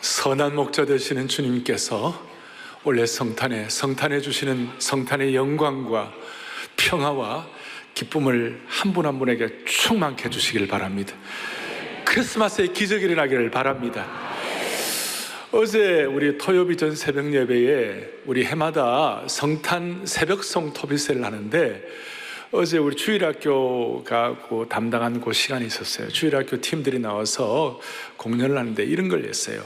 선한 목자 되시는 주님께서 올해 성탄에 주시는 성탄의 영광과 평화와 기쁨을 한 분 한 분에게 충만케 해주시길 바랍니다. 크리스마스의 기적이 일어나기를 바랍니다. 어제 우리 토요비전 새벽 예배에 우리 해마다 성탄 새벽송 토비세를 하는데, 어제 우리 주일학교가 담당한 그 시간이 있었어요. 주일학교 팀들이 나와서 공연을 하는데 이런 걸 했어요.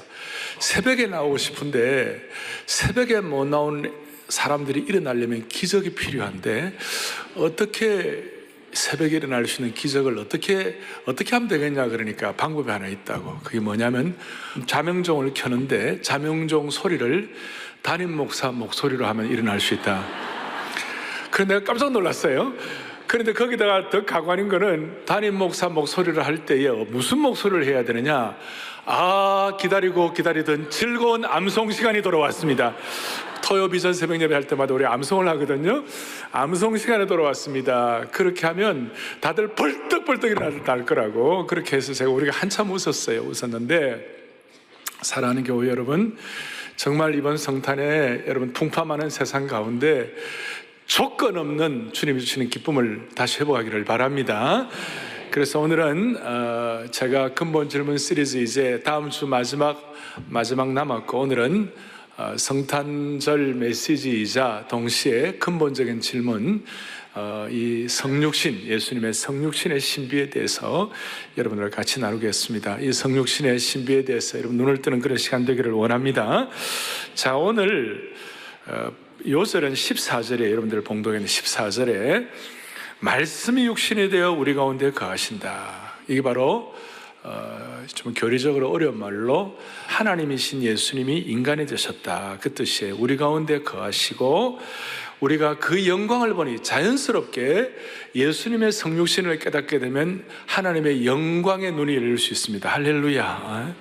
새벽에 나오고 싶은데 새벽에 못 나온 사람들이 일어나려면 기적이 필요한데, 어떻게 새벽에 일어날 수 있는 기적을 어떻게 하면 되겠냐. 그러니까 방법이 하나 있다고. 그게 뭐냐면 자명종을 켜는데 자명종 소리를 담임 목사 목소리로 하면 일어날 수 있다. 그래서 내가 깜짝 놀랐어요. 그런데 거기다가 더 가관인 거는 담임 목사 목소리를 할 때에 무슨 목소리를 해야 되느냐. 기다리고 기다리던 즐거운 암송 시간이 돌아왔습니다. 토요비전 새벽 예배 할 때마다 우리 암송을 하거든요. 암송 시간에 돌아왔습니다. 그렇게 하면 다들 벌떡벌떡 일어날 거라고. 그렇게 해서 우리가 한참 웃었는데, 사랑하는 교회 여러분, 정말 이번 성탄에 여러분 풍파많은 세상 가운데 조건 없는 주님이 주시는 기쁨을 다시 회복하기를 바랍니다. 그래서 오늘은 제가 근본 질문 시리즈 이제 다음 주 마지막 남았고, 오늘은 성탄절 메시지이자 동시에 근본적인 질문, 이 성육신, 예수님의 성육신의 신비에 대해서 여러분들과 같이 나누겠습니다. 이 성육신의 신비에 대해서 여러분 눈을 뜨는 그런 시간 되기를 원합니다. 자, 오늘 요절은 14절에, 여러분들 봉독에 있는 14절에 말씀이 육신이 되어 우리 가운데 거하신다. 이게 바로 좀 교리적으로 어려운 말로 하나님이신 예수님이 인간이 되셨다, 그 뜻이에요. 우리 가운데 거하시고 우리가 그 영광을 보니 자연스럽게 예수님의 성육신을 깨닫게 되면 하나님의 영광의 눈이 열릴 수 있습니다. 할렐루야.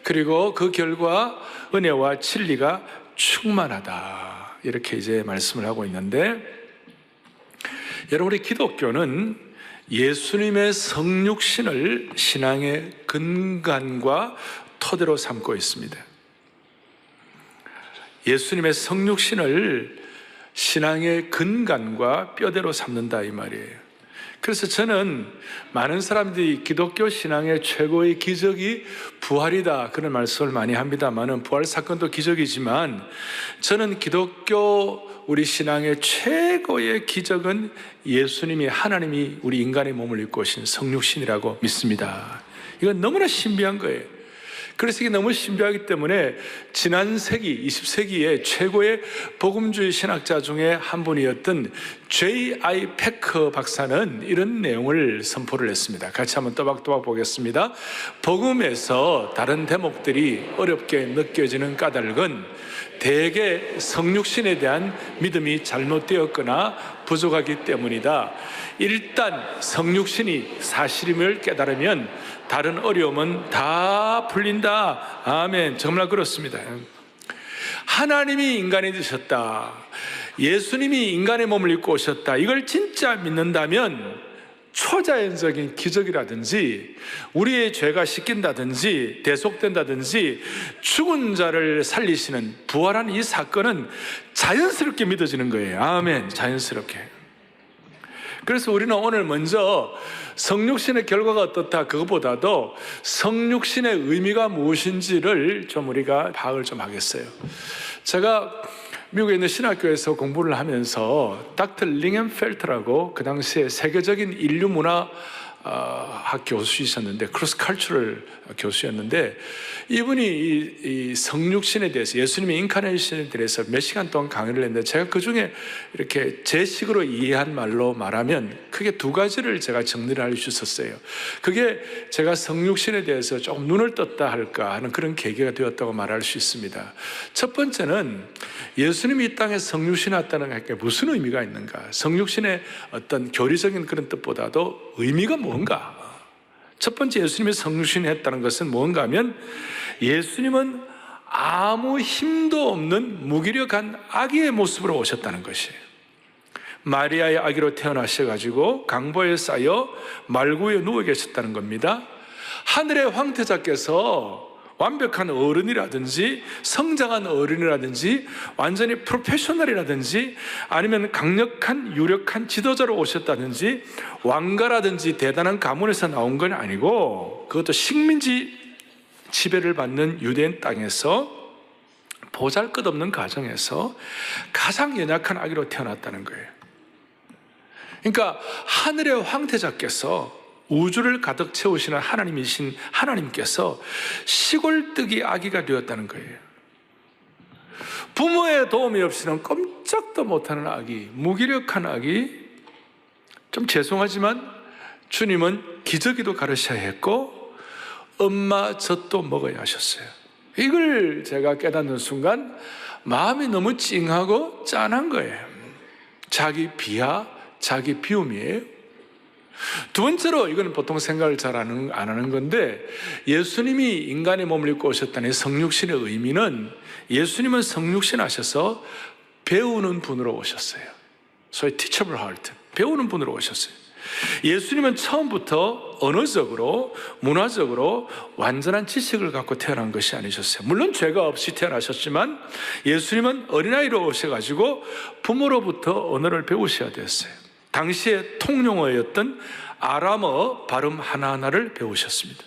그리고 그 결과 은혜와 진리가 충만하다, 이렇게 이제 말씀을 하고 있는데, 여러분, 우리 기독교는 예수님의 성육신을 신앙의 근간과 토대로 삼고 있습니다. 예수님의 성육신을 신앙의 근간과 뼈대로 삼는다, 이 말이에요. 그래서 저는 많은 사람들이 기독교 신앙의 최고의 기적이 부활이다, 그런 말씀을 많이 합니다만은, 부활 사건도 기적이지만 저는 기독교 우리 신앙의 최고의 기적은 예수님이, 하나님이 우리 인간의 몸을 입고 오신 성육신이라고 믿습니다. 이건 너무나 신비한 거예요. 그래서 이게 너무 신비하기 때문에 지난 세기 20세기의 최고의 복음주의 신학자 중에 한 분이었던 J.I. 패커 박사는 이런 내용을 선포를 했습니다. 같이 한번 또박또박 보겠습니다. 복음에서 다른 대목들이 어렵게 느껴지는 까닭은 대개 성육신에 대한 믿음이 잘못되었거나 부족하기 때문이다. 일단 성육신이 사실임을 깨달으면 다른 어려움은 다 풀린다. 아멘. 정말 그렇습니다. 하나님이 인간이 되셨다, 예수님이 인간의 몸을 입고 오셨다, 이걸 진짜 믿는다면 초자연적인 기적이라든지 우리의 죄가 씻긴다든지 대속된다든지 죽은 자를 살리시는 부활한 이 사건은 자연스럽게 믿어지는 거예요. 아멘. 자연스럽게. 그래서 우리는 오늘 먼저 성육신의 결과가 어떻다, 그것보다도 성육신의 의미가 무엇인지를 좀 우리가 파악을 좀 하겠어요. 제가 미국에 있는 신학교에서 공부를 하면서 닥터 링앤펠트라고 그 당시에 세계적인 인류 문화 학 교수이셨는데, 크로스 칼처럴 교수였는데, 이분이 이 성육신에 대해서, 예수님의 인카네이션에 대해서 몇 시간 동안 강의를 했는데, 제가 그 중에 이렇게 제 식으로 이해한 말로 말하면 크게 두 가지를 제가 정리를 할 수 있었어요. 그게 제가 성육신에 대해서 조금 눈을 떴다 할까 하는 그런 계기가 되었다고 말할 수 있습니다. 첫 번째는 예수님이 이 땅에 성육신이 왔다는 게 무슨 의미가 있는가, 성육신의 어떤 교리적인 그런 뜻보다도 의미가 뭔가. 첫 번째, 예수님이 성육신을 했다는 것은 뭔가 하면, 예수님은 아무 힘도 없는 무기력한 아기의 모습으로 오셨다는 것이에요. 마리아의 아기로 태어나셔가지고 강보에 쌓여 말구에 누워 계셨다는 겁니다. 하늘의 황태자께서 완벽한 어른이라든지 성장한 어른이라든지 완전히 프로페셔널이라든지 아니면 강력한 유력한 지도자로 오셨다든지 왕가라든지 대단한 가문에서 나온 건 아니고, 그것도 식민지 지배를 받는 유대인 땅에서 보잘것없는 가정에서 가장 연약한 아기로 태어났다는 거예요. 그러니까 하늘의 황태자께서, 우주를 가득 채우시는 하나님이신 하나님께서 시골뜨기 아기가 되었다는 거예요. 부모의 도움이 없이는 꼼짝도 못하는 아기, 무기력한 아기. 좀 죄송하지만 주님은 기저귀도 가르쳐야 했고 엄마 젖도 먹어야 하셨어요. 이걸 제가 깨닫는 순간 마음이 너무 찡하고 짠한 거예요. 자기 비하, 자기 비움이에요. 두 번째로, 이건 보통 생각을 잘 안 하는 건데, 예수님이 인간의 몸을 입고 오셨다는 성육신의 의미는, 예수님은 성육신 하셔서 배우는 분으로 오셨어요. 소위 teachable heart, 배우는 분으로 오셨어요. 예수님은 처음부터 언어적으로, 문화적으로 완전한 지식을 갖고 태어난 것이 아니셨어요. 물론 죄가 없이 태어나셨지만 예수님은 어린아이로 오셔가지고 부모로부터 언어를 배우셔야 됐어요. 당시의 통용어였던 아람어 발음 하나하나를 배우셨습니다.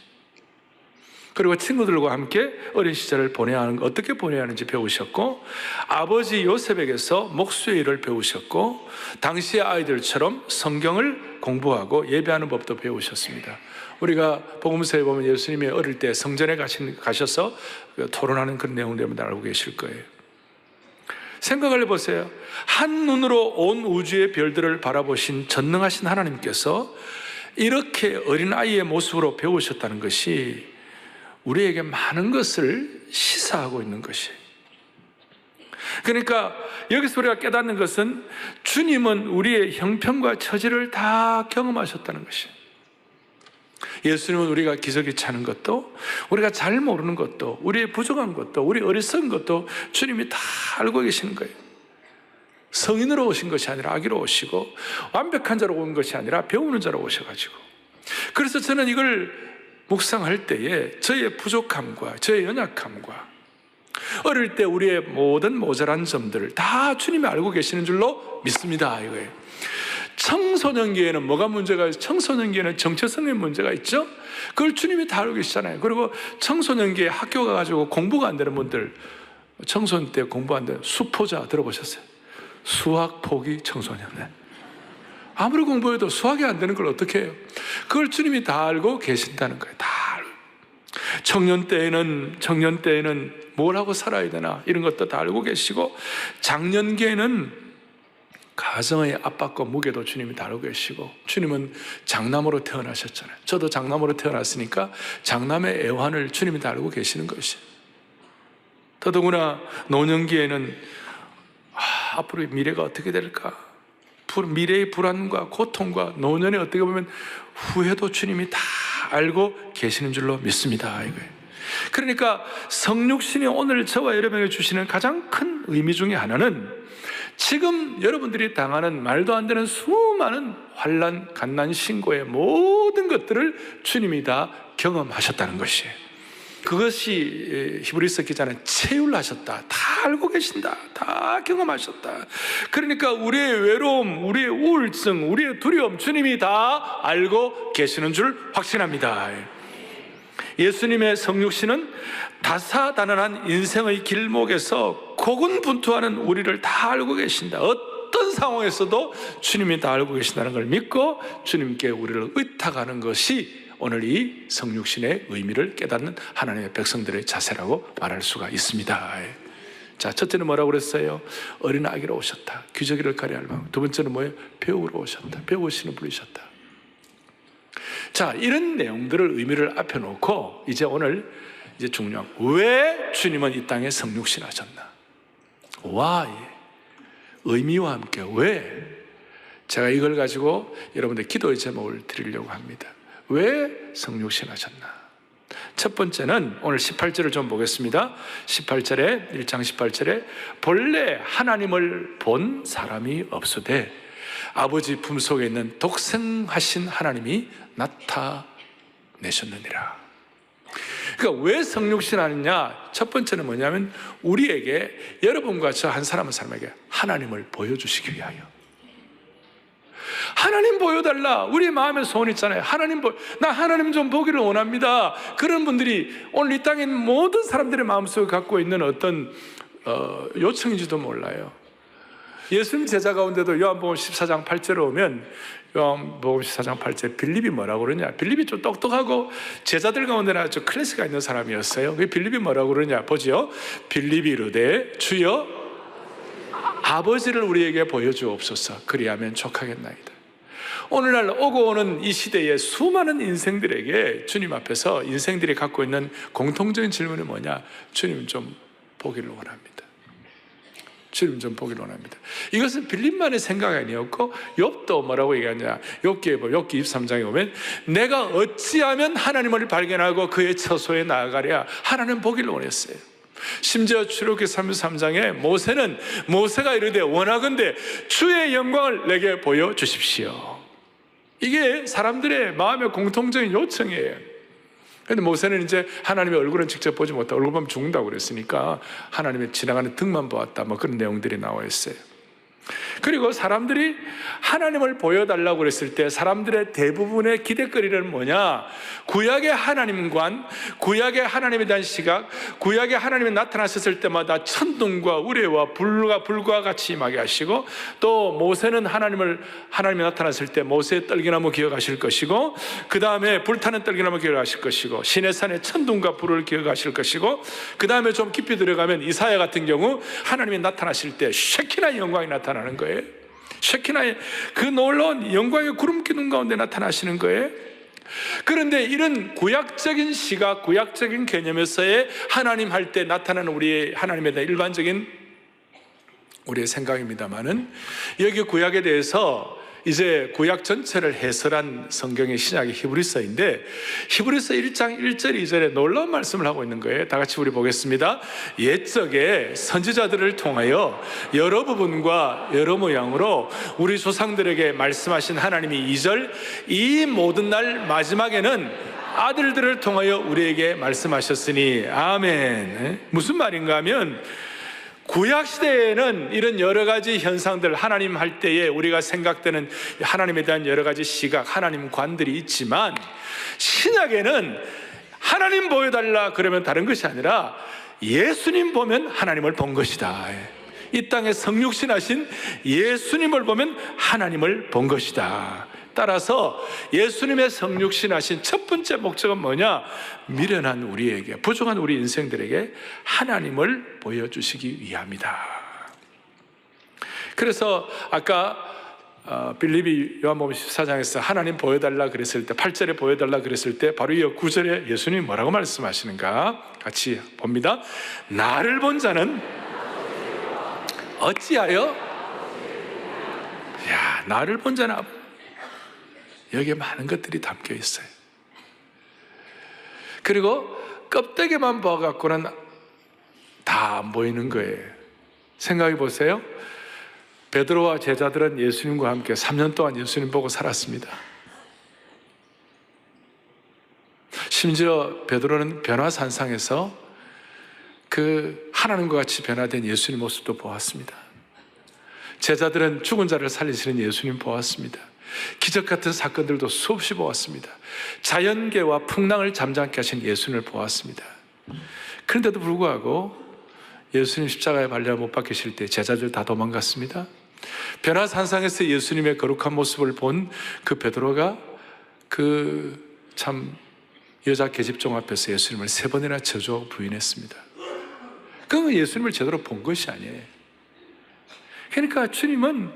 그리고 친구들과 함께 어린 시절을 보내야 하는, 어떻게 보내야 하는지 배우셨고, 아버지 요셉에게서 목수의 일을 배우셨고, 당시의 아이들처럼 성경을 공부하고 예배하는 법도 배우셨습니다. 우리가 복음서에 보면 예수님이 어릴 때 성전에 가셔서 토론하는 그런 내용들을 알고 계실 거예요. 생각을 해보세요. 한 눈으로 온 우주의 별들을 바라보신 전능하신 하나님께서 이렇게 어린아이의 모습으로 배우셨다는 것이 우리에게 많은 것을 시사하고 있는 것이에요. 그러니까 여기서 우리가 깨닫는 것은 주님은 우리의 형편과 처지를 다 경험하셨다는 것이에요. 예수님은 우리가 기저귀 차는 것도, 우리가 잘 모르는 것도, 우리의 부족한 것도, 우리 어리석은 것도 주님이 다 알고 계시는 거예요. 성인으로 오신 것이 아니라 아기로 오시고, 완벽한 자로 온 것이 아니라 배우는 자로 오셔가지고. 그래서 저는 이걸 묵상할 때에 저의 부족함과 저의 연약함과 어릴 때 우리의 모든 모자란 점들을 다 주님이 알고 계시는 줄로 믿습니다, 이거예요. 청소년기에는 뭐가 문제가 있어요? 청소년기에는 정체성의 문제가 있죠? 그걸 주님이 다 알고 계시잖아요. 그리고 청소년기에 학교 가가지고 공부가 안 되는 분들, 청소년 때 공부 안 되는 수포자 들어보셨어요? 수학 포기 청소년. 아무리 공부해도 수학이 안 되는 걸 어떻게 해요? 그걸 주님이 다 알고 계신다는 거예요. 다 알고. 청년 때에는 뭘 하고 살아야 되나, 이런 것도 다 알고 계시고, 장년기에는 가정의 압박과 무게도 주님이 다 알고 계시고, 주님은 장남으로 태어나셨잖아요. 저도 장남으로 태어났으니까 장남의 애환을 주님이 다 알고 계시는 것이에요. 더더구나 노년기에는 앞으로 미래가 어떻게 될까, 미래의 불안과 고통과 노년에 어떻게 보면 후회도 주님이 다 알고 계시는 줄로 믿습니다, 이거예요. 그러니까 성육신이 오늘 저와 여러분에게 주시는 가장 큰 의미 중에 하나는, 지금 여러분들이 당하는 말도 안 되는 수많은 환난, 갓난, 신고의 모든 것들을 주님이 다 경험하셨다는 것이에요. 그것이 히브리서 기자는 체휼하셨다, 다 알고 계신다, 다 경험하셨다. 그러니까 우리의 외로움, 우리의 우울증, 우리의 두려움 주님이 다 알고 계시는 줄 확신합니다. 예수님의 성육신은 다사다난한 인생의 길목에서 고군분투하는 우리를 다 알고 계신다. 어떤 상황에서도 주님이 다 알고 계신다는 걸 믿고 주님께 우리를 의탁하는 것이 오늘 이 성육신의 의미를 깨닫는 하나님의 백성들의 자세라고 말할 수가 있습니다. 자, 첫째는 뭐라고 그랬어요? 어린 아기로 오셨다. 기저귀를 가려할 만큼. 두 번째는 뭐예요? 배우로 오셨다. 배우시는 분이셨다. 자, 이런 내용들을 의미를 앞에 놓고 이제 오늘 이제 중요한, 왜 주님은 이 땅에 성육신 하셨나? Why? 의미와 함께 왜? 제가 이걸 가지고 여러분들 기도의 제목을 드리려고 합니다. 왜 성육신 하셨나? 첫 번째는 오늘 18절을 좀 보겠습니다. 18절에 1장 18절에 본래 하나님을 본 사람이 없으되 아버지 품속에 있는 독생하신 하나님이 나타내셨느니라. 그러니까 왜 성육신 하느냐? 첫 번째는 뭐냐면 우리에게, 여러분과 저 한 사람 한 사람에게 하나님을 보여주시기 위하여. 하나님 보여달라. 우리 마음에 소원 있잖아요. 나 하나님 좀 보기를 원합니다. 그런 분들이 오늘 이 땅에 모든 사람들의 마음속에 갖고 있는 어떤 요청인지도 몰라요. 예수님 제자 가운데도 요한복음 14장 8절에 오면, 요한복음 14장 8절 빌립이 뭐라고 그러냐? 빌립이 좀 똑똑하고 제자들 가운데는 아주 클래스가 있는 사람이었어요. 그 빌립이 뭐라고 그러냐? 보지요. 빌립이 이르되 주여 아버지를 우리에게 보여주옵소서. 그리하면 족하겠나이다. 오늘날 오고 오는 이 시대에 수많은 인생들에게 주님 앞에서 인생들이 갖고 있는 공통적인 질문이 뭐냐? 주님 좀 보기를 원합니다. 주님 좀 보기를 원합니다. 이것은 빌립만의 생각이 아니었고, 욥도 뭐라고 얘기하냐? 욥기 23장에 보면 내가 어찌하면 하나님을 발견하고 그의 처소에 나아가랴. 하나님 보기를 원했어요. 심지어 출애굽기 33장에 모세가 이르되 원하건대 주의 영광을 내게 보여주십시오. 이게 사람들의 마음의 공통적인 요청이에요. 그런데 모세는 이제 하나님의 얼굴은 직접 보지 못하고 얼굴 보면 죽는다고 그랬으니까 하나님의 지나가는 등만 보았다, 뭐 그런 내용들이 나와 있어요. 그리고 사람들이 하나님을 보여달라고 그랬을 때 사람들의 대부분의 기대거리는 뭐냐? 구약의 하나님관, 구약의 하나님에 대한 시각, 구약의 하나님이 나타나셨을 때마다 천둥과 우레와 불과 같이 임하게 하시고, 또 모세는 하나님이 나타났을 때 모세의 떨기나무 기억하실 것이고, 그 다음에 불타는 떨기나무 기억하실 것이고, 시내산의 천둥과 불을 기억하실 것이고, 그 다음에 좀 깊이 들어가면 이사야 같은 경우 하나님이 나타나실 때 쉐키나 영광이 나타나는 거예요. 쉐키나의 그 놀라운 영광의 구름 기둥 가운데 나타나시는 거예요. 그런데 이런 구약적인 시각, 구약적인 개념에서의 하나님 할 때 나타나는 우리의 하나님에 대한 일반적인 우리의 생각입니다만은, 여기 구약에 대해서 이제 구약 전체를 해설한 성경의 신약의 히브리서인데, 히브리서 1장 1절 2절에 놀라운 말씀을 하고 있는 거예요. 다 같이 우리 보겠습니다. 옛적에 선지자들을 통하여 여러 부분과 여러 모양으로 우리 조상들에게 말씀하신 하나님이 2절 이 모든 날 마지막에는 아들들을 통하여 우리에게 말씀하셨으니 아멘. 무슨 말인가 하면, 구약시대에는 이런 여러 가지 현상들, 하나님 할 때에 우리가 생각되는 하나님에 대한 여러 가지 시각, 하나님 관들이 있지만, 신약에는 하나님 보여달라 그러면 다른 것이 아니라 예수님 보면 하나님을 본 것이다. 이 땅에 성육신하신 예수님을 보면 하나님을 본 것이다. 따라서 예수님의 성육신하신 첫 번째 목적은 뭐냐? 미련한 우리에게, 부족한 우리 인생들에게 하나님을 보여주시기 위함이다. 그래서 아까 빌립이 요한복음 14장에서 하나님 보여달라 그랬을 때, 8절에 보여달라 그랬을 때 바로 이 9절에 예수님이 뭐라고 말씀하시는가 같이 봅니다. 나를 본 자는 어찌하여, 나를 본 자는, 여기에 많은 것들이 담겨 있어요. 그리고 껍데기만 봐갖고는 다 안 보이는 거예요. 생각해 보세요. 베드로와 제자들은 예수님과 함께 3년 동안 예수님 보고 살았습니다. 심지어 베드로는 변화산상에서 그 하나님과 같이 변화된 예수님 모습도 보았습니다. 제자들은 죽은 자를 살리시는 예수님 보았습니다. 기적 같은 사건들도 수없이 보았습니다. 자연계와 풍랑을 잠잠케 하신 예수님을 보았습니다. 그런데도 불구하고 예수님 십자가에 발려 못 박히실 때 제자들 다 도망갔습니다. 변화산상에서 예수님의 거룩한 모습을 본 그 베드로가 그 참 여자 계집종 앞에서 예수님을 3번이나 저주하고 부인했습니다. 그건 예수님을 제대로 본 것이 아니에요. 그러니까 주님은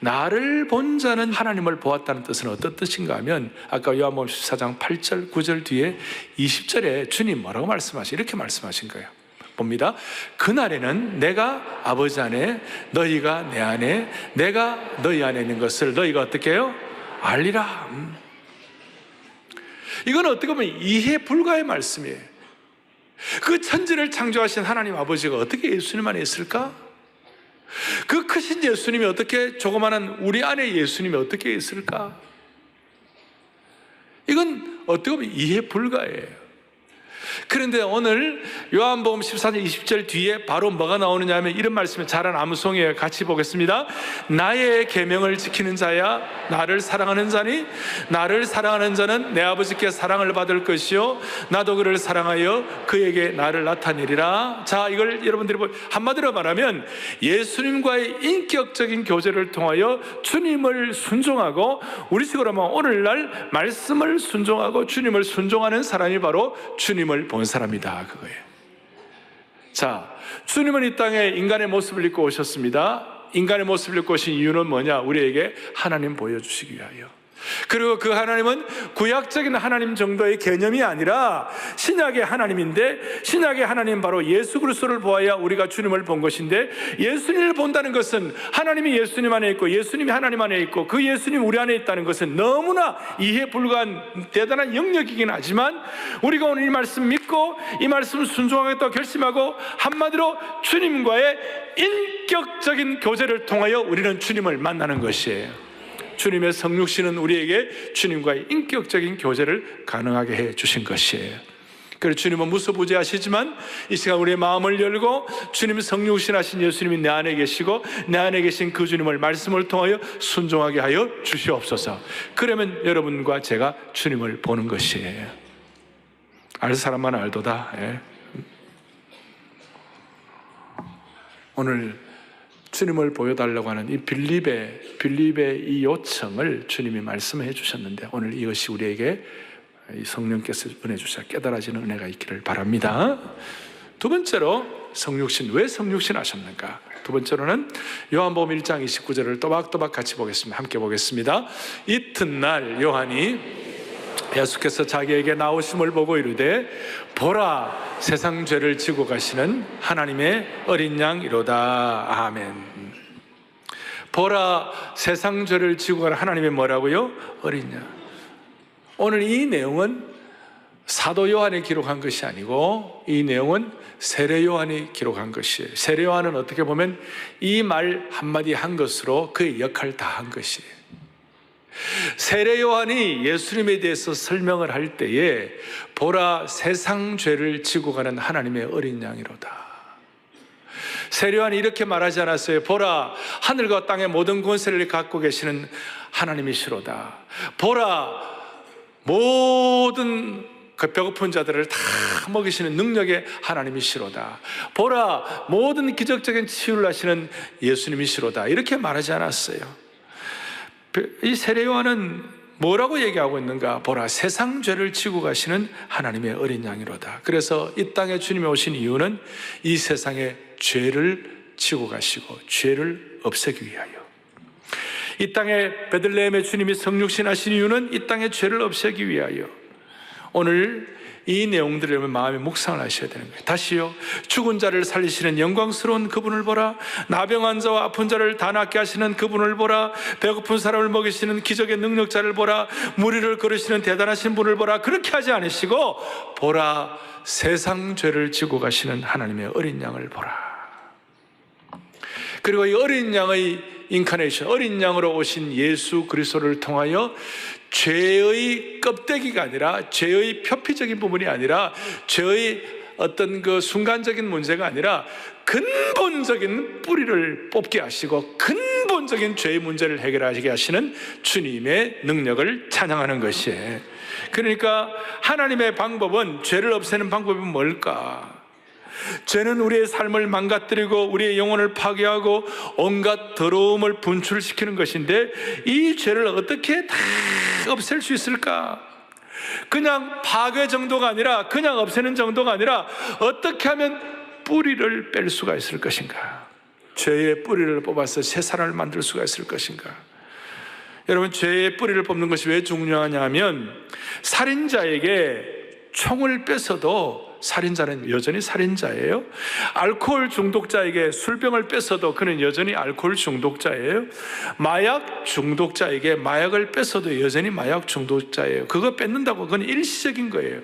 나를 본 자는 하나님을 보았다는 뜻은 어떤 뜻인가 하면, 아까 요한복음 14장 8절 9절 뒤에 20절에 주님 뭐라고 이렇게 말씀하신 거예요. 봅니다. 그날에는 내가 아버지 안에, 너희가 내 안에, 내가 너희 안에 있는 것을 너희가 어떻게 해요? 알리라. 이건 어떻게 보면 이해 불가의 말씀이에요. 그 천지를 창조하신 하나님 아버지가 어떻게 예수님 안에 있을까? 그 크신 예수님이 어떻게, 조그마한 우리 안에 예수님이 어떻게 있을까? 이건 어떻게 보면 이해 불가예요. 그런데 오늘 요한복음 14장 20절 뒤에 바로 뭐가 나오느냐 하면 이런 말씀이 자란 암송이에요. 같이 보겠습니다. 나의 계명을 지키는 자야 나를 사랑하는 자니 나를 사랑하는 자는 내 아버지께 사랑을 받을 것이요 나도 그를 사랑하여 그에게 나를 나타내리라. 자, 이걸 여러분들이 한마디로 말하면 예수님과의 인격적인 교제를 통하여 주님을 순종하고, 우리 식으로 하면 오늘날 말씀을 순종하고 주님을 순종하는 사람이 바로 주님을 본 사람이다, 그거예요. 자, 주님은 이 땅에 인간의 모습을 입고 오셨습니다. 인간의 모습을 입고 오신 이유는 뭐냐? 우리에게 하나님 보여주시기 위하여. 그리고 그 하나님은 구약적인 하나님 정도의 개념이 아니라 신약의 하나님인데, 신약의 하나님 바로 예수 그리스도를 보아야 우리가 주님을 본 것인데, 예수님을 본다는 것은 하나님이 예수님 안에 있고 예수님이 하나님 안에 있고 그 예수님 우리 안에 있다는 것은 너무나 이해 불가한 대단한 영역이긴 하지만, 우리가 오늘 이 말씀 믿고 이 말씀 순종하겠다고 결심하고 한마디로 주님과의 인격적인 교제를 통하여 우리는 주님을 만나는 것이에요. 주님의 성육신은 우리에게 주님과의 인격적인 교제를 가능하게 해 주신 것이에요. 그래서 주님은 무소부재하시지만 이 시간 우리의 마음을 열고 주님 성육신 하신 예수님이 내 안에 계시고 내 안에 계신 그 주님을 말씀을 통하여 순종하게 하여 주시옵소서. 그러면 여러분과 제가 주님을 보는 것이에요. 알 사람만 알도다. 예. 오늘 주님을 보여달라고 하는 이 빌립의 이 요청을 주님이 말씀해 주셨는데, 오늘 이것이 우리에게 이 성령께서 은혜 주셔 깨달아지는 은혜가 있기를 바랍니다. 두 번째로 성육신, 왜 성육신 하셨는가? 두 번째로는 요한복음 1장 29절을 또박또박 같이 보겠습니다. 함께 보겠습니다. 이튿날 요한이 예수께서 자기에게 나오심을 보고 이르되 보라 세상 죄를 지고 가시는 하나님의 어린 양이로다. 아멘. 보라 세상 죄를 지고 가는 하나님의 뭐라고요? 어린 양. 오늘 이 내용은 사도 요한이 기록한 것이 아니고 이 내용은 세례 요한이 기록한 것이에요. 세례 요한은 어떻게 보면 이 말 한마디 한 것으로 그의 역할을 다 한 것이에요. 세례 요한이 예수님에 대해서 설명을 할 때에 보라 세상 죄를 지고 가는 하나님의 어린 양이로다. 세례 요한이 이렇게 말하지 않았어요. 보라 하늘과 땅의 모든 권세를 갖고 계시는 하나님이시로다. 보라 모든 그 배고픈 자들을 다 먹이시는 능력의 하나님이시로다. 보라 모든 기적적인 치유를 하시는 예수님이시로다. 이렇게 말하지 않았어요. 이 세례 요한은 뭐라고 얘기하고 있는가? 보라 세상 죄를 지고 가시는 하나님의 어린 양이로다. 그래서 이 땅에 주님이 오신 이유는 이 세상의 죄를 지고 가시고 죄를 없애기 위하여. 이 땅에 베들레헴에 주님이 성육신 하신 이유는 이 땅의 죄를 없애기 위하여. 오늘 이 내용들을 마음에 묵상을 하셔야 되는 거예요. 다시요. 죽은 자를 살리시는 영광스러운 그분을 보라. 나병한 자와 아픈 자를 다 낫게 하시는 그분을 보라. 배고픈 사람을 먹이시는 기적의 능력자를 보라. 무리를 걸으시는 대단하신 분을 보라. 그렇게 하지 않으시고 보라 세상 죄를 지고 가시는 하나님의 어린 양을 보라. 그리고 이 어린 양의 인카네이션, 어린 양으로 오신 예수 그리스도를 통하여 죄의 껍데기가 아니라, 죄의 표피적인 부분이 아니라, 죄의 어떤 그 순간적인 문제가 아니라 근본적인 뿌리를 뽑게 하시고 근본적인 죄의 문제를 해결하게 하시는 주님의 능력을 찬양하는 것이에요. 그러니까 하나님의 방법은, 죄를 없애는 방법이 뭘까? 죄는 우리의 삶을 망가뜨리고 우리의 영혼을 파괴하고 온갖 더러움을 분출시키는 것인데, 이 죄를 어떻게 다 없앨 수 있을까? 그냥 파괴 정도가 아니라, 그냥 없애는 정도가 아니라 어떻게 하면 뿌리를 뺄 수가 있을 것인가? 죄의 뿌리를 뽑아서 새 사람을 만들 수가 있을 것인가? 여러분, 죄의 뿌리를 뽑는 것이 왜 중요하냐 하면, 살인자에게 총을 뺏어도 살인자는 여전히 살인자예요. 알코올 중독자에게 술병을 뺏어도 그는 여전히 알코올 중독자예요. 마약 중독자에게 마약을 뺏어도 여전히 마약 중독자예요. 그거 뺏는다고 그건 일시적인 거예요.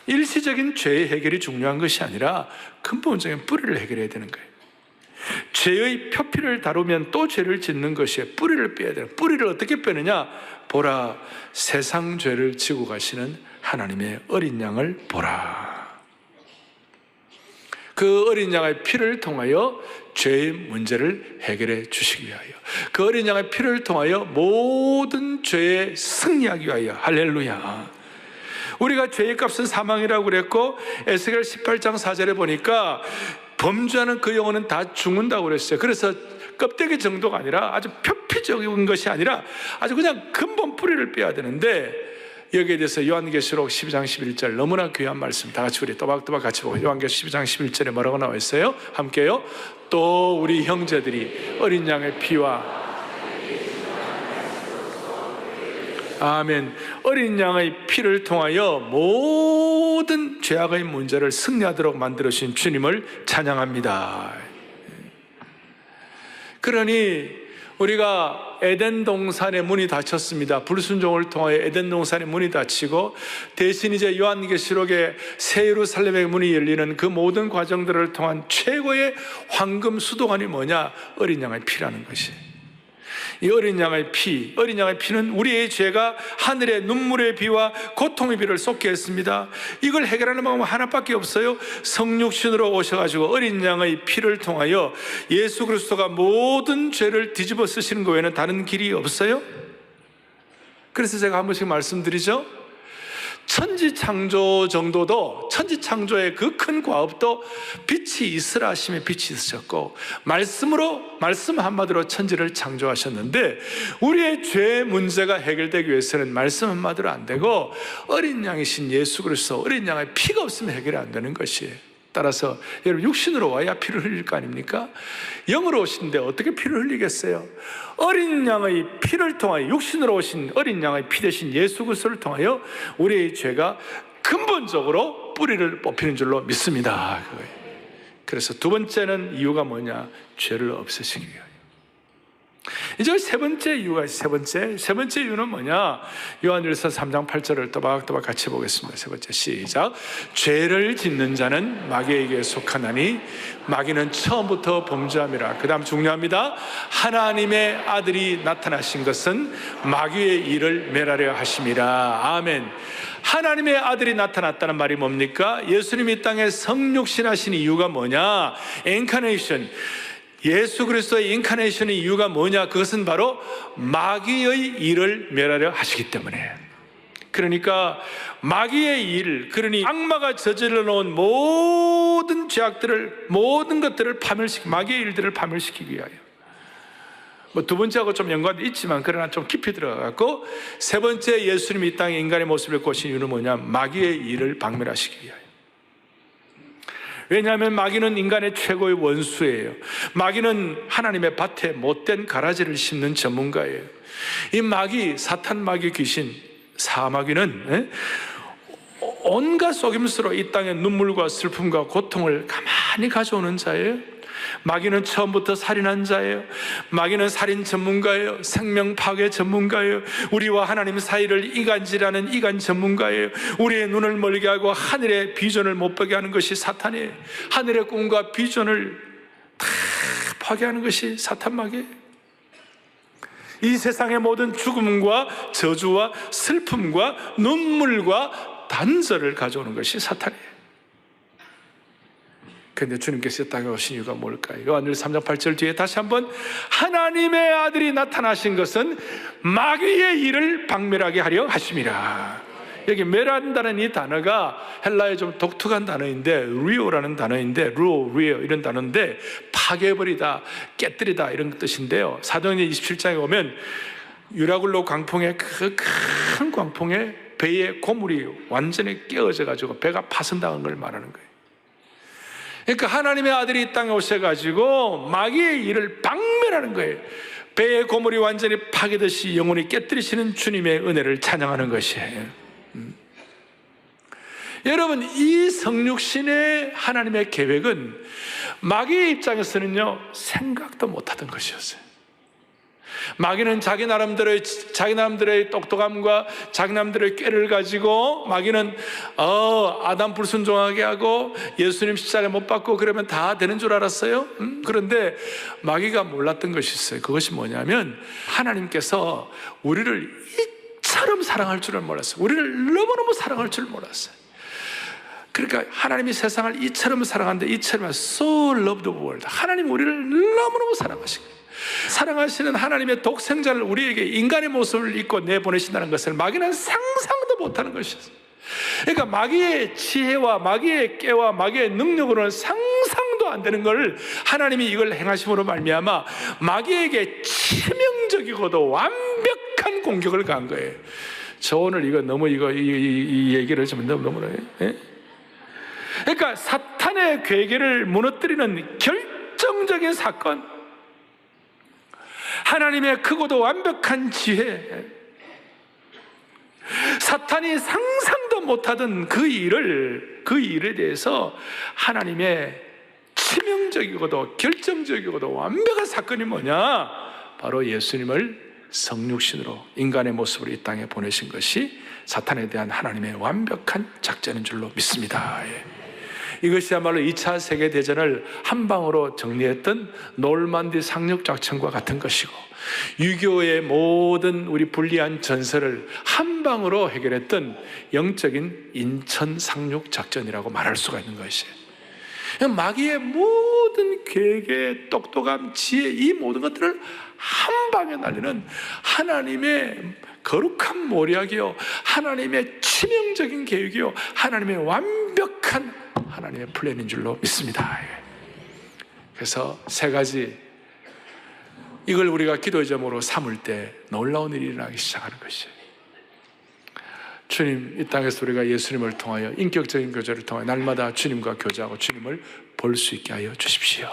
일시적인 죄의 해결이 중요한 것이 아니라 근본적인 뿌리를 해결해야 되는 거예요. 죄의 표피를 다루면 또 죄를 짓는 것이에요. 뿌리를 빼야 돼요. 뿌리를 어떻게 빼느냐? 보라 세상 죄를 지고 가시는 하나님의 어린 양을 보라. 그 어린 양의 피를 통하여 죄의 문제를 해결해 주시기 위하여, 그 어린 양의 피를 통하여 모든 죄에 승리하기 위하여. 할렐루야. 우리가 죄의 값은 사망이라고 그랬고, 에스겔 18장 4절에 보니까 범죄하는 그 영혼은 다 죽는다고 그랬어요. 그래서 껍데기 정도가 아니라, 아주 표피적인 것이 아니라 아주 그냥 근본 뿌리를 빼야 되는데, 여기에 대해서 요한계시록 12장 11절 너무나 귀한 말씀, 다 같이 우리 또박또박 같이 보고, 요한계시록 12장 11절에 뭐라고 나와 있어요? 함께요. 또 우리 형제들이 어린 양의 피와, 아멘, 어린 양의 피를 통하여 모든 죄악의 문제를 승리하도록 만들어주신 주님을 찬양합니다. 그러니 우리가 에덴 동산의 문이 닫혔습니다. 불순종을 통하여 에덴 동산의 문이 닫히고, 대신 이제 요한계시록의 새 예루살렘의 문이 열리는 그 모든 과정들을 통한 최고의 황금 수도관이 뭐냐? 어린 양의 피라는 것이. 이 어린 양의 피, 어린 양의 피는 우리의 죄가 하늘의 눈물의 비와 고통의 비를 쏟게 했습니다. 이걸 해결하는 방법은 하나밖에 없어요. 성육신으로 오셔가지고 어린 양의 피를 통하여 예수 그리스도가 모든 죄를 뒤집어 쓰시는 것 외에는 다른 길이 없어요. 그래서 제가 한 번씩 말씀드리죠. 천지창조 정도도, 천지창조의 그 큰 과업도 빛이 있으라 하심에 빛이 있으셨고, 말씀 한마디로 천지를 창조하셨는데, 우리의 죄 문제가 해결되기 위해서는 말씀 한마디로 안 되고 어린 양이신 예수 그리스도, 어린 양의 피가 없으면 해결이 안 되는 것이에요. 따라서 여러분, 육신으로 와야 피를 흘릴 거 아닙니까? 영으로 오신데 어떻게 피를 흘리겠어요? 어린 양의 피를 통하여, 육신으로 오신 어린 양의 피 대신 예수 그리스도를 통하여 우리의 죄가 근본적으로 뿌리를 뽑히는 줄로 믿습니다. 그래서 두 번째는 이유가 뭐냐? 죄를 없애시기 위하여. 이제 세 번째 이유가 있어요. 세 번째 이유는 뭐냐? 요한일서 3장 8절을 또박또박 같이 보겠습니다. 세 번째, 시작. 죄를 짓는 자는 마귀에게 속하나니 마귀는 처음부터 범죄함이라. 그 다음 중요합니다. 하나님의 아들이 나타나신 것은 마귀의 일을 멸하려 하심이라. 아멘. 하나님의 아들이 나타났다는 말이 뭡니까? 예수님이 이 땅에 성육신하신 이유가 뭐냐? 인카네이션, 예수 그리스도의 인카네이션의 이유가 뭐냐? 그것은 바로 마귀의 일을 멸하려 하시기 때문에. 그러니까 마귀의 일, 그러니 악마가 저질러 놓은 모든 죄악들을, 모든 것들을 파멸시키고, 마귀의 일들을 파멸시키기 위하여. 뭐 두 번째하고 좀 연관도 있지만 그러나 좀 깊이 들어가고, 세 번째 예수님이 이 땅에 인간의 모습을 입고 오신 이유는 뭐냐? 마귀의 일을 박멸하시기 위하여. 왜냐하면 마귀는 인간의 최고의 원수예요. 마귀는 하나님의 밭에 못된 가라지를 심는 전문가예요. 이 마귀, 사탄 마귀 귀신, 사마귀는 온갖 속임수로 이 땅에 눈물과 슬픔과 고통을 가만히 가져오는 자예요. 마귀는 처음부터 살인한 자예요. 마귀는 살인 전문가예요. 생명 파괴 전문가예요. 우리와 하나님 사이를 이간질하는 이간 전문가예요. 우리의 눈을 멀게 하고 하늘의 비전을 못 보게 하는 것이 사탄이에요. 하늘의 꿈과 비전을 다 파괴하는 것이 사탄 마귀예요. 이 세상의 모든 죽음과 저주와 슬픔과 눈물과 단절을 가져오는 것이 사탄이에요. 그런데 주님께서 땅에 오신 이유가 뭘까요? 요한일서 3장 8절 뒤에 다시 한번, 하나님의 아들이 나타나신 것은 마귀의 일을 박멸하게 하려 하심이라. 여기 멸한다는 이 단어가 헬라의 좀 독특한 단어인데, 리오라는 단어인데, 리오 이런 단어인데, 파괴버리다, 깨뜨리다 이런 뜻인데요. 사도행전 27장에 보면 유라굴로 광풍에, 그 큰 광풍에 배의 고물이 완전히 깨어져 가지고 배가 파손당한 걸 말하는 거예요. 그러니까 하나님의 아들이 이 땅에 오셔가지고 마귀의 일을 박멸하는 거예요. 배의 고물이 완전히 파괴듯이 영혼이 깨뜨리시는 주님의 은혜를 찬양하는 것이에요. 여러분, 이 성육신의 하나님의 계획은 마귀의 입장에서는요, 생각도 못하던 것이었어요. 마귀는 자기 나름대로의 똑똑함과 자기 나름대로의 꾀를 가지고, 마귀는 아담 불순종하게 하고 예수님 십자가에 못 박고 그러면 다 되는 줄 알았어요. 그런데 마귀가 몰랐던 것이 있어요. 그것이 뭐냐면, 하나님께서 우리를 이처럼 사랑할 줄을 몰랐어요. 우리를 너무너무 사랑할 줄 몰랐어요. 그러니까 하나님이 세상을 이처럼 사랑하는데, 이처럼 so loved the world, 하나님 우리를 너무너무 사랑하시고, 사랑하시는 하나님의 독생자를 우리에게 인간의 모습을 입고 내보내신다는 것을 마귀는 상상도 못하는 것이었어요. 그러니까 마귀의 지혜와 마귀의 깨와 마귀의 능력으로는 상상도 안 되는 걸 하나님이 이걸 행하심으로 말미암아 마귀에게 치명적이고도 완벽한 공격을 가한 거예요. 저 오늘 이거 너무 이 얘기를 좀 너무 예? 그러니까 사탄의 괴계를 무너뜨리는 결정적인 사건, 하나님의 크고도 완벽한 지혜, 사탄이 상상도 못하던 그 일에 대해서 하나님의 치명적이고도 결정적이고도 완벽한 사건이 뭐냐? 바로 예수님을 성육신으로 인간의 모습으로 이 땅에 보내신 것이 사탄에 대한 하나님의 완벽한 작전인 줄로 믿습니다. 이것이야말로 2차 세계대전을 한 방으로 정리했던 노르만디 상륙작전과 같은 것이고, 6.25의 모든 우리 불리한 전설을 한 방으로 해결했던 영적인 인천 상륙작전이라고 말할 수가 있는 것이에요. 마귀의 모든 계획의 똑똑함, 지혜, 이 모든 것들을 한 방에 날리는 하나님의 거룩한 모략이요, 하나님의 치명적인 계획이요, 하나님의 완벽한 하나님의 플랜인 줄로 믿습니다. 그래서 세 가지, 이걸 우리가 기도의 점으로 삼을 때 놀라운 일이 일어나기 시작하는 것이에요. 주님, 이 땅에서 우리가 예수님을 통하여 인격적인 교제를 통하여 날마다 주님과 교제하고 주님을 볼 수 있게 하여 주십시오.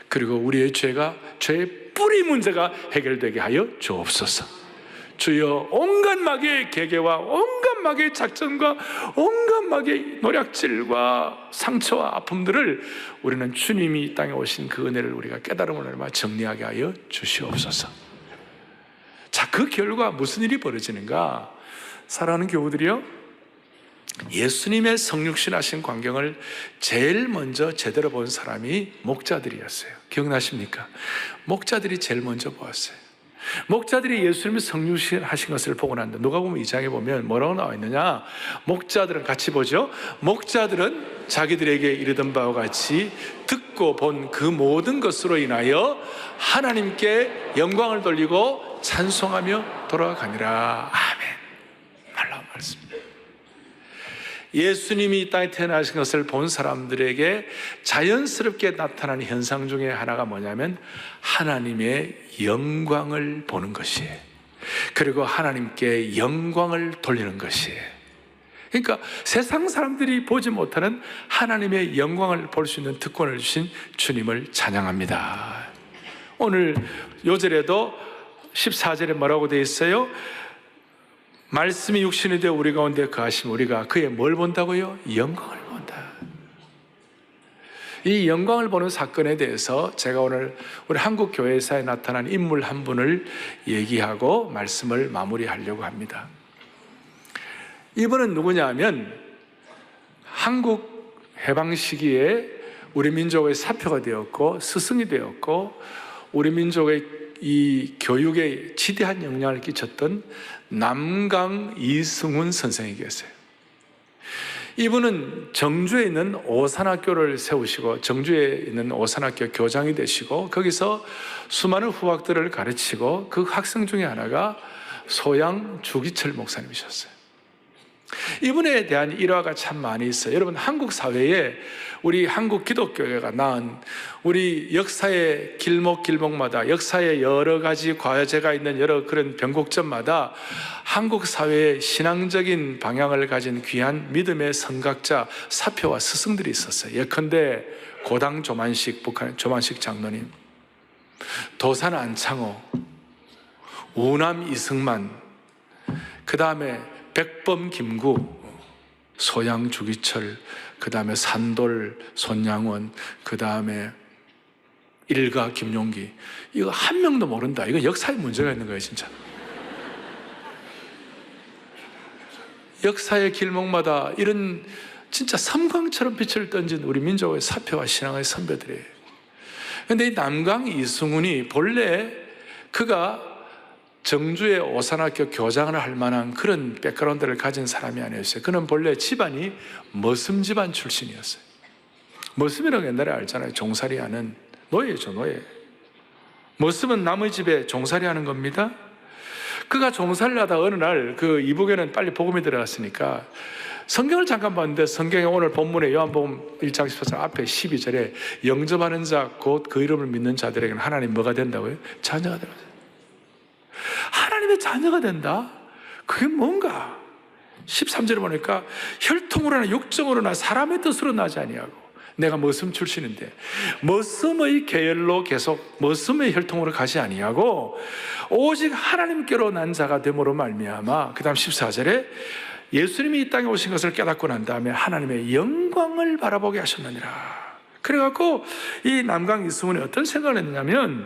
그리고 우리의 죄의 뿌리 문제가 해결되게 하여 주옵소서. 주여, 온갖 마귀의 계계와 온갖 마귀의 작전과 온갖 마귀의 노략질과 상처와 아픔들을 우리는 주님이 이 땅에 오신 그 은혜를 우리가 깨달음으로 얼마 정리하게 하여 주시옵소서. 자, 그 결과 무슨 일이 벌어지는가? 사랑하는 교우들이요, 예수님의 성육신하신 광경을 제일 먼저 제대로 본 사람이 목자들이었어요. 기억나십니까? 목자들이 제일 먼저 보았어요. 목자들이 예수님의 성육신하신 것을 보고 난다. 누가복음 2장에 보면 뭐라고 나와 있느냐? 목자들은, 같이 보죠. 목자들은 자기들에게 이르던 바와 같이 듣고 본 그 모든 것으로 인하여 하나님께 영광을 돌리고 찬송하며 돌아가니라. 아멘. 놀라운 말씀입니다. 예수님이 이 땅에 태어나신 것을 본 사람들에게 자연스럽게 나타나는 현상 중에 하나가 뭐냐면 하나님의 영광을 보는 것이에요. 그리고 하나님께 영광을 돌리는 것이에요. 그러니까 세상 사람들이 보지 못하는 하나님의 영광을 볼 수 있는 특권을 주신 주님을 찬양합니다. 오늘 요절에도 14절에 뭐라고 되어 있어요? 말씀이 육신이 되어 우리 가운데 거하시면 우리가 그의 뭘 본다고요? 영광을 본다. 이 영광을 보는 사건에 대해서 제가 오늘 우리 한국 교회사에 나타난 인물 한 분을 얘기하고 말씀을 마무리하려고 합니다. 이분은 누구냐 하면 한국 해방 시기에 우리 민족의 사표가 되었고 스승이 되었고 우리 민족의 이 교육에 지대한 영향을 끼쳤던 남강 이승훈 선생이 계세요. 이분은 정주에 있는 오산학교를 세우시고 정주에 있는 오산학교 교장이 되시고 거기서 수많은 후학들을 가르치고 그 학생 중에 하나가 소양 주기철 목사님이셨어요. 이분에 대한 일화가 참 많이 있어요. 여러분, 한국 사회에 우리 한국 기독교회가 낳은 우리 역사의 길목길목마다 역사의 여러 가지 과제가 있는 여러 그런 변곡점마다 한국 사회의 신앙적인 방향을 가진 귀한 믿음의 선각자 사표와 스승들이 있었어요. 예컨대 고당 조만식, 북한 조만식 장로님, 도산 안창호, 우남 이승만, 그 다음에 백범 김구, 소양 주기철, 그 다음에 산돌 손양원, 그 다음에 일가 김용기. 이거 한 명도 모른다. 이거 역사에 문제가 있는 거예요, 진짜. 역사의 길목마다 이런 진짜 섬광처럼 빛을 던진 우리 민족의 사표와 신앙의 선배들이에요. 그런데 이 남강 이승훈이 본래 그가 정주의 오산학교 교장을 할 만한 그런 백그라운드를 가진 사람이 아니었어요. 그는 본래 집안이 머슴 집안 출신이었어요. 머슴이라고 옛날에 알잖아요. 종살이하는 노예죠, 노예. 머슴은 남의 집에 종살이하는 겁니다. 그가 종살이를 하다 어느 날 그 이북에는 빨리 복음이 들어갔으니까 성경을 잠깐 봤는데, 성경에 오늘 본문에 요한복음 1장 14절 앞에 12절에 영접하는 자 곧 그 이름을 믿는 자들에게는 하나님 뭐가 된다고요? 자녀가 된다. 하나님의 자녀가 된다? 그게 뭔가? 13절에 보니까 혈통으로나 육정으로나 사람의 뜻으로 나지 아니하고, 내가 머슴 출신인데 머슴의 계열로 계속 머슴의 혈통으로 가지 아니하고 오직 하나님께로 난 자가 됨으로 말미암아, 그 다음 14절에 예수님이 이 땅에 오신 것을 깨닫고 난 다음에 하나님의 영광을 바라보게 하셨느니라. 그래갖고 이 남강 이승훈이 어떤 생각을 했냐면,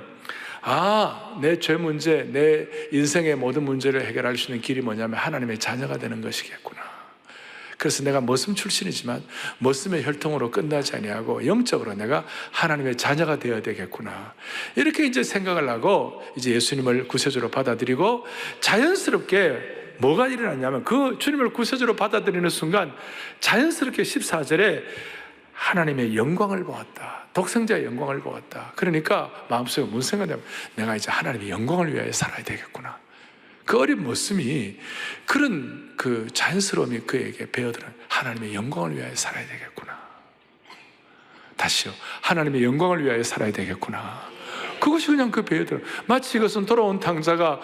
내 죄 문제, 내 인생의 모든 문제를 해결할 수 있는 길이 뭐냐면 하나님의 자녀가 되는 것이겠구나. 그래서 내가 머슴 출신이지만 머슴의 혈통으로 끝나지 아니하고 영적으로 내가 하나님의 자녀가 되어야 되겠구나. 이렇게 이제 생각을 하고 이제 예수님을 구세주로 받아들이고, 자연스럽게 뭐가 일어났냐면 그 주님을 구세주로 받아들이는 순간 자연스럽게 14절에 하나님의 영광을 보았다. 독생자의 영광을 보았다. 그러니까 마음속에 무슨 생각이냐면 내가 이제 하나님의 영광을 위하여 살아야 되겠구나. 그 어린 모습이 그런 그 자연스러움이 그에게 배어드는, 하나님의 영광을 위하여 살아야 되겠구나. 다시요. 하나님의 영광을 위하여 살아야 되겠구나. 그것이 그냥 그 배어들어. 마치 이것은 돌아온 탕자가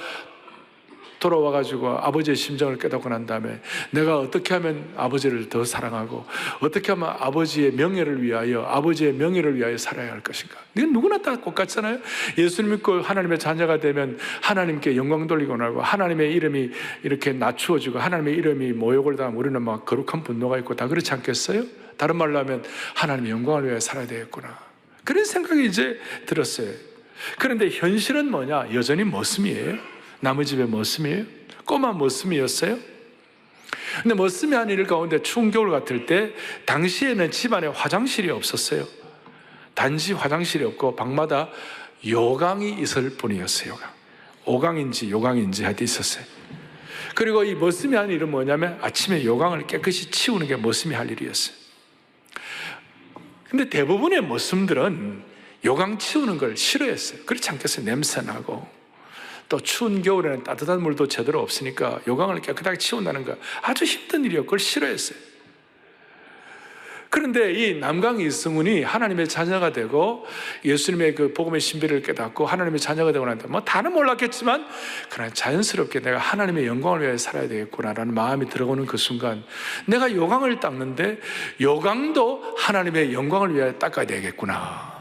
돌아와가지고 아버지의 심정을 깨닫고 난 다음에 내가 어떻게 하면 아버지를 더 사랑하고 어떻게 하면 아버지의 명예를 위하여 살아야 할 것인가. 이건 누구나 다 똑같잖아요. 예수님 믿고 하나님의 자녀가 되면 하나님께 영광 돌리고 나고 하나님의 이름이 이렇게 낮추어지고 하나님의 이름이 모욕을 당하면 우리는 막 거룩한 분노가 있고 다 그렇지 않겠어요? 다른 말로 하면 하나님의 영광을 위하여 살아야 되겠구나. 그런 생각이 이제 들었어요. 그런데 현실은 뭐냐? 여전히 머슴이에요. 남의 집에 머슴이에요? 꼬마 머슴이었어요? 근데 머슴이 한 일 가운데 추운 겨울 같을 때 당시에는 집안에 화장실이 없었어요. 단지 화장실이 없고 방마다 요강이 있을 뿐이었어요. 요강. 오강인지 요강인지 하여튼 있었어요. 그리고 이 머슴이 한 일은 뭐냐면 아침에 요강을 깨끗이 치우는 게 머슴이 할 일이었어요. 근데 대부분의 머슴들은 요강 치우는 걸 싫어했어요. 그렇지 않겠어요? 냄새나고 또 추운 겨울에는 따뜻한 물도 제대로 없으니까 요강을 깨끗하게 치운다는 거 아주 힘든 일이었고 그걸 싫어했어요. 그런데 이 남강 이승훈이 하나님의 자녀가 되고 예수님의 그 복음의 신비를 깨닫고 하나님의 자녀가 되고 나는데 뭐 다는 몰랐겠지만 그러나 자연스럽게 내가 하나님의 영광을 위해 살아야 되겠구나라는 마음이 들어오는 그 순간 내가 요강을 닦는데 요강도 하나님의 영광을 위해 닦아야 되겠구나.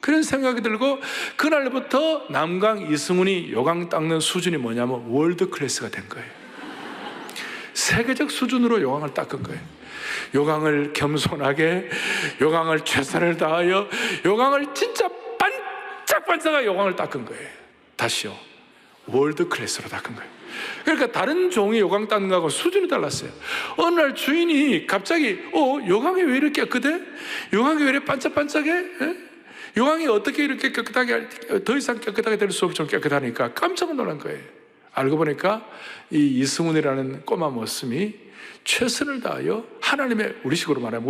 그런 생각이 들고 그날부터 남강 이승훈이 요강 닦는 수준이 뭐냐면 월드 클래스가 된 거예요. 세계적 수준으로 요강을 닦은 거예요. 요강을 겸손하게, 요강을 최선을 다하여, 요강을 진짜 반짝반짝하게 요강을 닦은 거예요. 다시요. 월드 클래스로 닦은 거예요. 그러니까 다른 종이 요강 닦는 거하고 수준이 달랐어요. 어느 날 주인이 갑자기 요강이 왜 이렇게 깨끗해? 요강이 왜 이렇게 반짝반짝해? 에? 요강이 어떻게 이렇게 깨끗하게, 더 이상 깨끗하게 될 수 없을 정도로 깨끗하니까 깜짝 놀란 거예요. 알고 보니까 이 이승훈이라는 꼬마 모습이 최선을 다하여 하나님의, 우리식으로 말하면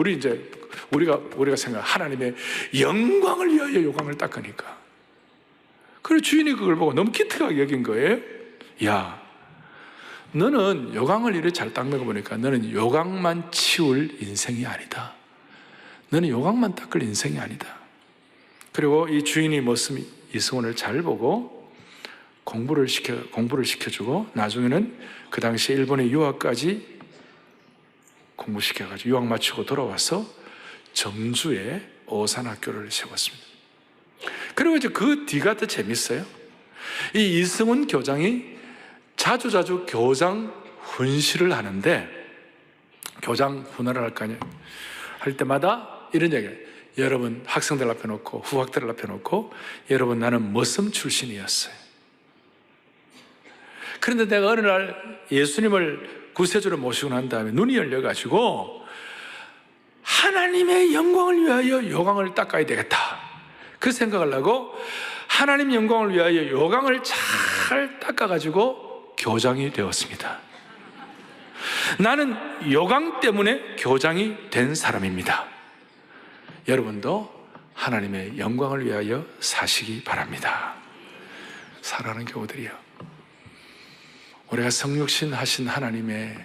우리가 생각 하나님의 영광을 위하여 요강을 닦으니까. 그래서 주인이 그걸 보고 너무 기특하게 여긴 거예요. 야, 너는 요강을 이렇게 잘 닦는 거 보니까 너는 요강만 치울 인생이 아니다. 너는 요강만 닦을 인생이 아니다. 그리고 이 주인이 머슴 이승훈을 잘 보고 공부를 시켜주고 나중에는 그 당시에 일본의 유학까지 공부시켜가지고 유학 마치고 돌아와서 정주에 오산학교를 세웠습니다. 그리고 이제 그 뒤가 더 재밌어요. 이 이승훈 교장이 자주 교장 훈시를 하는데, 교장 훈화를 할 거 아니에요. 할 때마다 이런 얘기예요. 여러분 학생들 앞에 놓고 후학들 앞에 놓고 여러분 나는 머슴 출신이었어요. 그런데 내가 어느 날 예수님을 구세주로 모시고 난 다음에 눈이 열려가지고 하나님의 영광을 위하여 요강을 닦아야 되겠다 그 생각을 하고 하나님 영광을 위하여 요강을 잘 잘 닦아가지고 교장이 되었습니다. 나는 요강 때문에 교장이 된 사람입니다. 여러분도 하나님의 영광을 위하여 사시기 바랍니다. 사랑하는 교우들이요, 우리가 성육신 하신 하나님의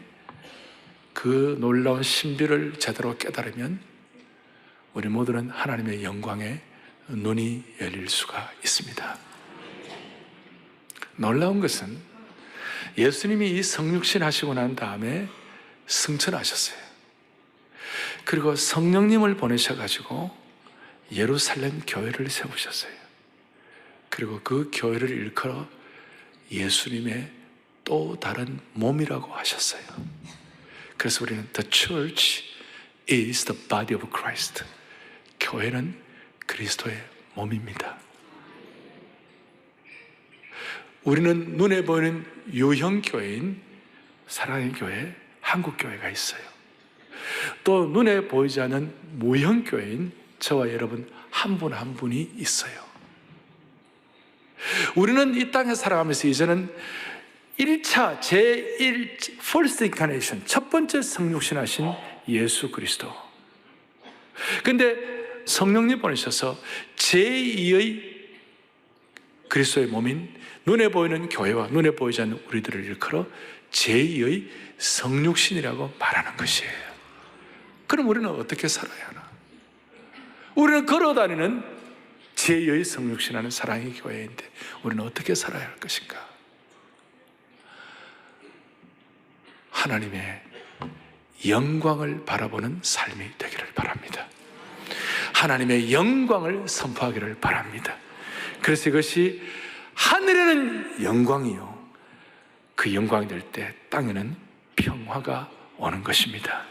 그 놀라운 신비를 제대로 깨달으면 우리 모두는 하나님의 영광에 눈이 열릴 수가 있습니다. 놀라운 것은 예수님이 이 성육신 하시고 난 다음에 승천하셨어요. 그리고 성령님을 보내셔가지고 예루살렘 교회를 세우셨어요. 그리고 그 교회를 일컬어 예수님의 또 다른 몸이라고 하셨어요. 그래서 우리는 The Church is the body of Christ. 교회는 그리스도의 몸입니다. 우리는 눈에 보이는 유형 교회인 사랑의 교회, 한국 교회가 있어요. 또 눈에 보이지 않는 무형 교회인 저와 여러분 한 분 한 분이 있어요. 우리는 이 땅에 살아가면서 이제는 1차 제1 First Incarnation, 첫 번째 성육신하신 예수 그리스도. 근데 성령님 보내셔서 제2의 그리스도의 몸인 눈에 보이는 교회와 눈에 보이지 않는 우리들을 일컬어 제2의 성육신이라고 말하는 것이에요. 그럼 우리는 어떻게 살아야 하나? 우리는 걸어다니는 제2의 성육신하는 사랑의 교회인데 우리는 어떻게 살아야 할 것인가? 하나님의 영광을 바라보는 삶이 되기를 바랍니다. 하나님의 영광을 선포하기를 바랍니다. 그래서 이것이 하늘에는 영광이요, 그 영광이 될 때 땅에는 평화가 오는 것입니다.